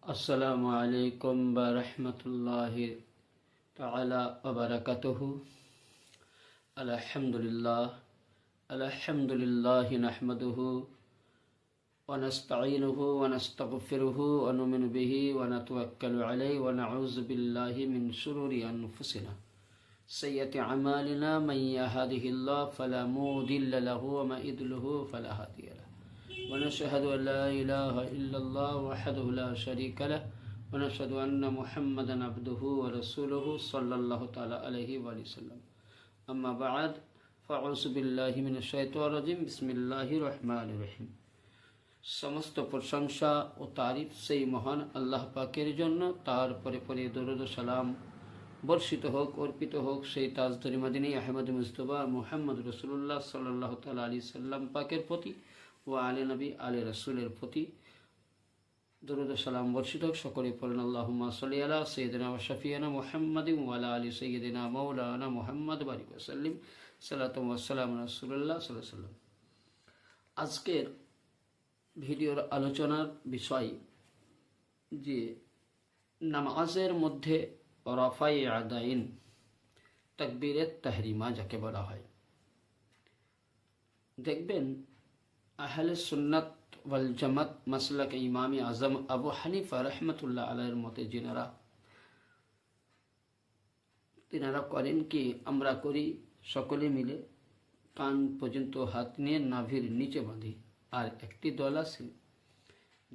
আসসালামু আলাইকুম ওয়া রাহমাতুল্লাহি তাআলা ওয়া বারাকাতুহু। আলহামদুলিল্লাহি নাহমাদুহু ওয়া নাস্তাঈনুহু ওয়া নাস্তাগফিরুহু ওয়া নু'মিনু বিহি ওয়া নাতাওয়াক্কালু আলাইহি ওয়া নাউযু বিল্লাহি মিন শুরুরি আনফুসিনা সাইয়্যাতি আমালিনা মান ইয়াহদিহিল্লাহু ফালা মুদিল্লা লাহু ওয়া মান ইদলিলহু ফালা হাদিয়া লাহু। ونشهد أن لا إله إلا الله وحده لا شريك له ونشهد أن محمدا عبده ورسوله صلى الله تعالى عليه وسلم أما بعد فأعوذ بالله من الشيطان الرجيم بسم الله الرحمن الرحيم। সমস্ত প্রশংসা ও তারিফ সেই মহান আল্লাহ পাকের জন্য, তার পরে পরে দরুদ ও সালাম বর্ষিত হোক, অর্পিত হোক সেই তাজদারি মাদিনী আহমদ মুস্তফা মুহাম্মদ রাসূলুল্লাহ সাল্লাল্লাহু তাআলা আলাইহি সাল্লাম পাকের প্রতি ও আলে নবী আলে রাসূলের প্রতি দরুদ ও সালাম বর্ষিত হোক। সকলে পড়েন আল্লাহুম্মা সাল্লি আলা সাইয়্যিদিনা ওয়া শাফিয়ানা মুহাম্মাদিন ওয়া আলা আলি সাইয়্যিদিনা মাওলানা মুহাম্মদ বারিক ওয়া সাল্লিম সালাতু ওয়া সালামু আলা রাসূলিল্লাহ সাল্লাল্লাহু আলাইহি ওয়াসাল্লাম। আজকের ভিডিওর আলোচনার বিষয় যে নামাজের মধ্যে রাফাই আদাইন, তাকবীরের তাহরিমা যাকে বলা হয়। দেখবেন আহলে সুন্নাত ওয়াল জামাত মাসলাক ইমাম আজম আবু হানিফা রহমতুল্লাহ আলাইহির মতে তিনারা করেন কি, আমরা করি সকলে মিলে কান পর্যন্ত হাত নিয়ে নাভির নিচে বাঁধি। আর একটি দল আছে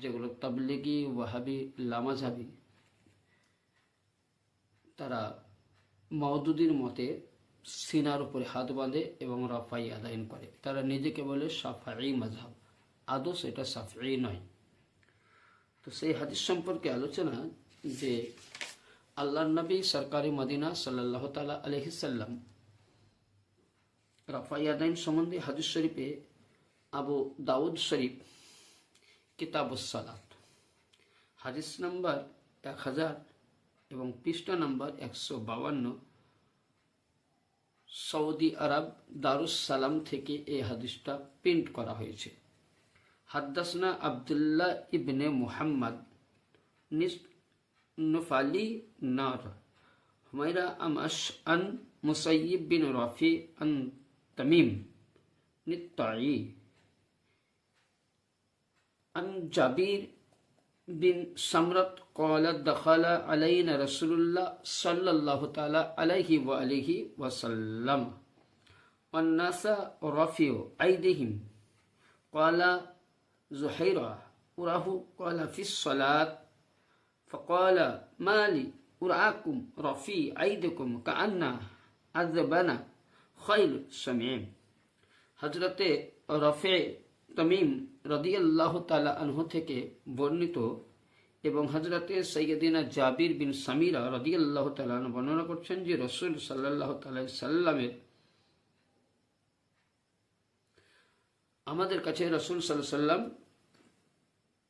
যেগুলো তাবলিগি, ওয়াহাবি, লামাজাবি, তারা মওদুদির মতে সিনার উপরে হাত বাঁধে এবং রাফাই আদায়ন করে। তারা নিজেকে বলে শাফাঈ মাযহাব, আদৌ সেটা শাফিঈ নয়। তো সেই হাদিস সম্পর্কে আলোচনা যে আল্লাহর নবী সরকারি মদিনা সাল্লাল্লাহু তাআলা আলাইহি সাল্লাম রাফাই আদায়ন সম্বন্ধে হাদিস শরীফে আবু দাউদ শরীফ কিতাবুস সালাত হাদিস নাম্বার 1000 এবং পৃষ্ঠা নাম্বার 152 সৌদি আরব দারুস সালাম থেকে এই হাদিসটা প্রিন্ট করা হয়েছে। হাদ্দাসনা আব্দুল্লাহ ইবনে মুহাম্মদ নুফালি নার হুমায়রা আমাশ আন মুসাইয়িব বিন রাফি আন তামিম নিত্তাই আন জাবির বিন সামরাত قال دخل علينا رسول الله صلى الله تعالى عليه وآله وسلم والناس رفعوا أيديهم قال زحيرة أراه قال في الصلاة فقال ما لي أراكم رفي أيديكم كأن أذبنا خيل سميم। হযরত রাফি তামিম রাদিয়াল্লাহু তাআলা আনহু থেকে বর্ণিত এবং হযরতে সাইয়্যিদিনা জাবির বিন সামিরা রাদিয়াল্লাহু তাআলা আনহু বর্ণনা করছেন যে রাসূল সাল্লাল্লাহু তাআলা আলাইহি সাল্লামের আমাদের কাছে রাসূল সাল্লাল্লাহু আলাইহি সাল্লাম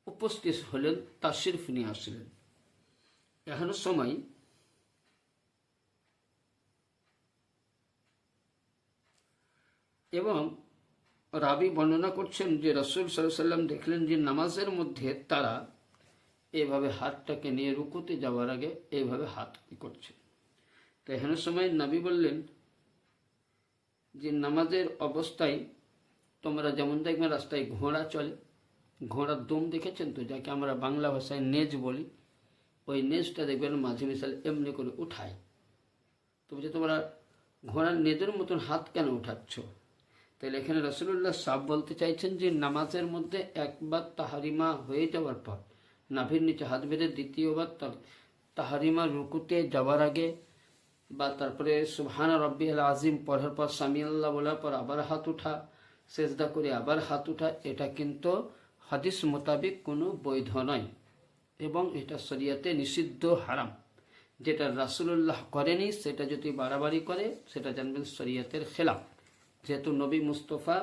উপস্থিত হলেন, তাশরিফ নিয়ে আসলেন। এখনো সময় এবং রাবি বর্ণনা করছেন যে রাসূল সাল্লাল্লাহু আলাইহি সাল্লাম দেখলেন যে নামাজের মধ্যে তারা এইভাবে হাতটাকে নিয়ে রুকুতে যাওয়ার আগে এইভাবে হাত করছে। তো এখানে সময় নবী বললেন যে নামাজের অবস্থায় তোমরা যেমন দেখবে রাস্তায় ঘোড়া চলে, ঘোড়ার দম দেখেছেন তো, যাকে আমরা বাংলা ভাষায় নেজ বলি, ওই নেজটা দেখবেন মাঝে মিশাল এমনি করে উঠায়। তো বলছে তোমরা ঘোড়ার নেজের মতন হাত কেন উঠাচ্ছ? তাহলে এখানে রাসূলুল্লাহ সাহেব বলতে চাইছেন যে নামাজের মধ্যে একবার তাহারিমা হয়ে যাওয়ার পর নাভির নিচে হাত বেঁধে দ্বিতীয়বার তাহারিমা রুকুতে যাওয়ার আগে বা তারপরে সুবহানা রাব্বিয়াল আযীম পড়ার পর সামি আল্লাহ বলার পর আবার হাত উঠা, সেজদা করে আবার হাত উঠা, এটা কিন্তু হাদিস মোতাবেক কোনো বৈধ নয় এবং এটা শরীয়তে নিষিদ্ধ, হারাম। যেটা রাসূলুল্লাহ করেনি সেটা যদি বাড়াবাড়ি করে সেটা জানবেন শরীয়তের খেলাফ, যেহেতু নবী মুস্তাফা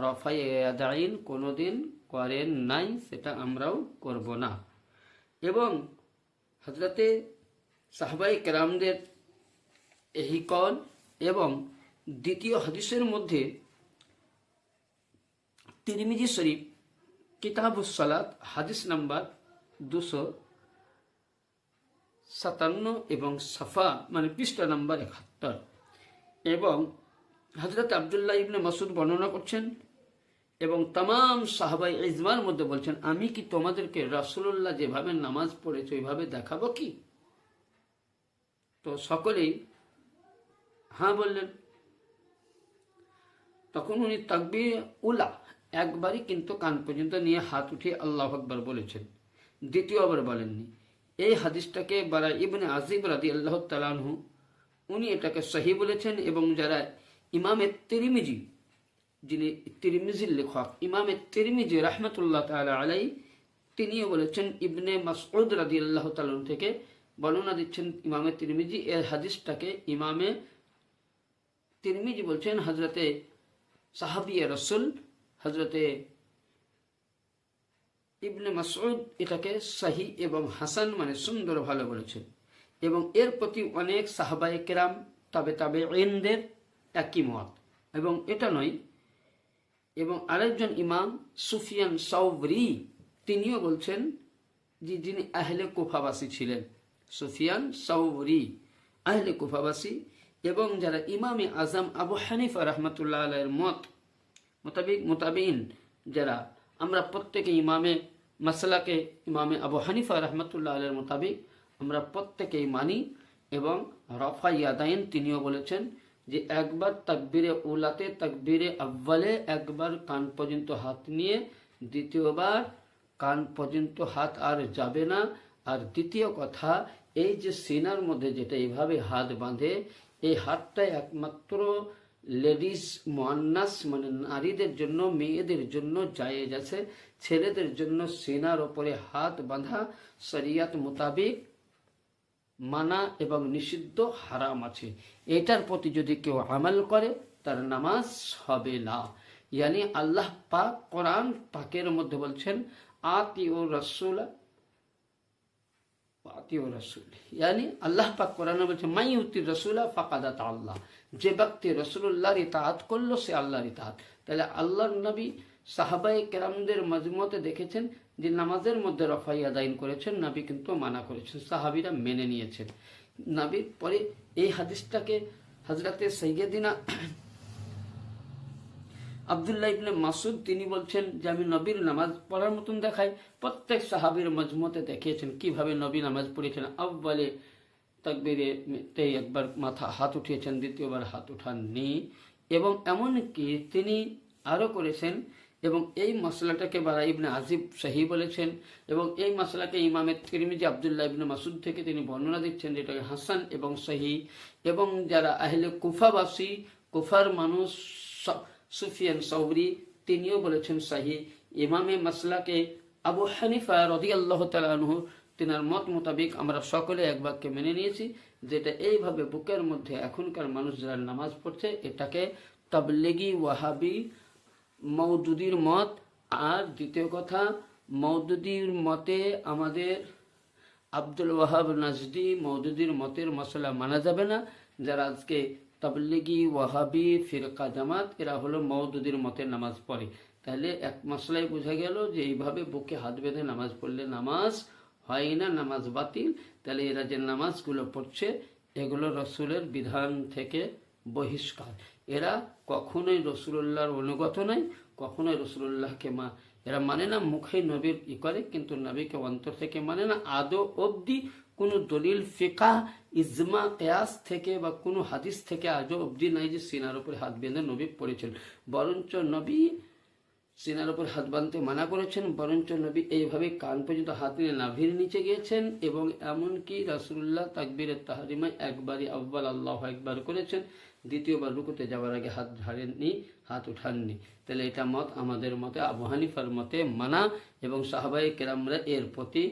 রাফাই আদাইন কোনোদিন করেন নাই, সেটা আমরাও করব না। এবং হযরতে সাহাবায়ে কেরামদের এই কওল এবং দ্বিতীয় হাদিসের মধ্যে তিরমিজি শরীফ কিতাবুস সালাত হাদিস নাম্বার 200 57 এবং সাফা মানে পৃষ্ঠা নাম্বার 71। এবং হযরত আব্দুল্লাহ ইবনে মাসউদ বর্ণনা করছেন এবং তাম সাহাবায়ে ইজমার মধ্যে বলছেন, আমি কি তোমাদেরকে রাসূলুল্লাহ যেভাবে নামাজ পড়েছে ওইভাবে দেখাবো কি? তো সকলেই হ্যাঁ বললেন। তখন উনি তাকবীর উলা একবারই কিন্তু কান পর্যন্ত নিয়ে হাত উঠিয়ে আল্লাহু আকবার বলেছেন, দ্বিতীয়বার বলেননি। এই হাদিসটাকে বারা ইবনে আজিব রাদিয়াল্লাহু তাআলা আনহু উনি এটাকে সহিহ বলেছেন। এবং যারা ইমামে তিরমিজি, যিনি তিরমিজির লেখক ইমামে তিরমিজি রাহমাতুল্লাহ তাআলা আলাইহি, তিনিও বলেছেন ইবনে মাসউদ রাদিয়াল্লাহু তাআলা থেকে বর্ণনা দিচ্ছেন ইমামে তিরমিজি। এই হাদিসটাকে ইমামে তিরমিজি বলছেন হযরতে সাহাবিয়ে রাসূল হযরতে ইবনে মাসউদ এটাকে সহি এবং হাসান মানে সুন্দর ভালো বলেছেন। এবং এর প্রতি অনেক সাহাবায়ে কেরাম তাবেঈনদের একই মত। এবং এটা নয়, এবং আরেকজন ইমাম সুফিয়ান সাওরি তিনিও বলছেন, যিনি আহলে কুফাবাসী ছিলেন, সুফিয়ান সাওরি আহলে কুফাবাসী। এবং যারা ইমামে আজম আবু হানিফা রাহমাতুল্লাহ আলাইহির মত মোতাবিন, যারা আমরা প্রত্যেকে ইমামে মাসলাকে ইমামে আবু হানিফা রাহমাতুল্লাহ আলাইহির মোতাবিক আমরা প্রত্যেকেই মানি। এবং রফা ইয়াদাইন তিনিও বলেছেন যে একবার তাকবীরে উলাতে তাকবীরে আউয়ালে একবার কান পর্যন্ত হাত নিয়ে দ্বিতীয়বার কান পর্যন্ত হাত আর যাবে না। আর দ্বিতীয় কথা, এই যে সিনার মধ্যে যেটা এইভাবে হাত বাঁধে, এই হাতটাই একমাত্র লেডিস মুআন্নাস মানে নারীদের জন্য, মেয়েদের জন্য জায়েজ আছে। ছেলেদের জন্য সিনার ওপরে হাত বাঁধা শরিয়ত মোতাবেক মানা এবং নিষিদ্ধ, হারাম আছে। এটার প্রতি যদি কেউ আমল করে তার নামাজ হবে না। ইয়ানি আল্লাহ পাক কোরআন পাকের মধ্যে বলছেন আতিউর রাসূল, ইয়ানি আল্লাহ পাক কোরআনে বলছেন মাই ইউতির রাসূলা ফাকাদ আতা আল্লাহ, যে ব্যক্তি রাসূলুল্লাহর ইতাআত করলো সে আল্লাহর ইতাআত। তাহলে আল্লাহর নবী সাহাবায়ে কেরামদের মজমুতে দেখেছেন যে নামাজের মধ্যে রফা ইয়াদাইন করেছেন, নবী কিন্তু মানা করেছেন, সাহাবীরা মেনে নিয়েছেন। নবীর পরে এই হাদিসটাকে হযরতে সাইয়্যিদিনা আব্দুল্লাহ ইবনে মাসউদ তিনি বলছেন যে আমি নবীর নামাজ পড়ার মতন দেখাই। প্রত্যেক সাহাবীর মজমুতে দেখিয়েছেন কিভাবে নবী নামাজ পড়েছেন। আউয়ালে তাকবীরে একবার মাথা হাত উঠিয়েছেন, দ্বিতীয়বার হাত উঠাননি। এবং এমনকি তিনি আরও করেছেন, এবং এই মশলাটাকে বারা ইবনে আজিব সহি বলেছেন। এবং এই মশলাকে ইমামে তিরমিজি আব্দুল্লাহ ইবনে মাসউদ থেকে তিনি বর্ণনা দিচ্ছেন যেটাকে হাসান এবং সহি। এবং যারা আহলে কুফাবাসী, কুফার মানুষ সুফিয়ান সাওরি তিনিও বলেছেন সহি। ইমামে মাসলাকে আবু হানিফা রাদিয়াল্লাহু তাআলা আনহু তিনার মত মোতাবেক আমরা সকলে এক বাক্যে মেনে নিয়েছি, যেটা এইভাবে বুকের মধ্যে এখনকার মানুষ যারা নামাজ পড়ছে এটাকে তাবলিগি ওয়াহাবি মওদুদির মত। আর দ্বিতীয় কথা, মওদুদির মতে আমাদের আব্দুল ওয়াহাব নাজদি মওদুদির মতের মশলা মানা যাবে না। যারা আজকে তাবলিগি ওয়াহাবি ফিরকা জামাত এরা হলো মওদুদির মতে নামাজ পড়ে। তাহলে এক মশলাই বোঝা গেল যে এইভাবে বুকে হাত বেঁধে নামাজ পড়লে নামাজ হয় না, নামাজ বাতিল। তাহলে এরা যে নামাজগুলো পড়ছে এগুলো রসুলের বিধান থেকে বহিষ্কার। এরা কখনোই রসুল্লাহর অনুগত নয়, কখনোই রসুল্লাহকে এরা মানে না। মুখে নবীর করে কিন্তু নবীকে অন্তর থেকে মানে না। আদৌ অবধি কোনো দলিল ফিকাহ ইজমা কিয়াস থেকে বা কোনো হাদিস থেকে আজও অবধি নাই যে সিনার উপরে হাত বেঁধে নবী পড়েছেন। বরঞ্চ নবী সিনার উপর হাত বাঁধতে মানা করেছেন, বরঞ্চ নবী এইভাবে কান পর্যন্ত হাত নিয়ে নাভির নিচে গিয়েছেন। এবং এমনকি রাসূলুল্লাহ তাকবীরের তাহরিমায় একবারই আউয়াল আল্লাহু আকবার করেছেন, দ্বিতীয়বার রুকুতে যাওয়ার আগে হাত ঝাড়েননি, হাত উঠাননি। তাহলে এটা মত আমাদের মতে আবু হানিফার মতে মানা। এবং সাহাবায়ে কেরামরা এর প্রতি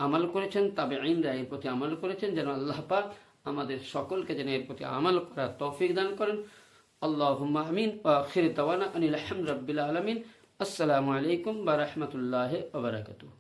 আমল করেছেন, তাবেঈনরা এর প্রতি আমল করেছেন। যেন আল্লাহ পাক আমাদের সকলকে যেন এর প্রতি আমল করার তৌফিক দান করেন। আল্লাহুম্মা আমিন। ওয়া আখির দাওয়ানা আনিল হামদুলিল্লাহি রাব্বিল আলামিন। আসসালামু আলাইকুম ওয়া রাহমাতুল্লাহি ওয়া বারাকাতুহু।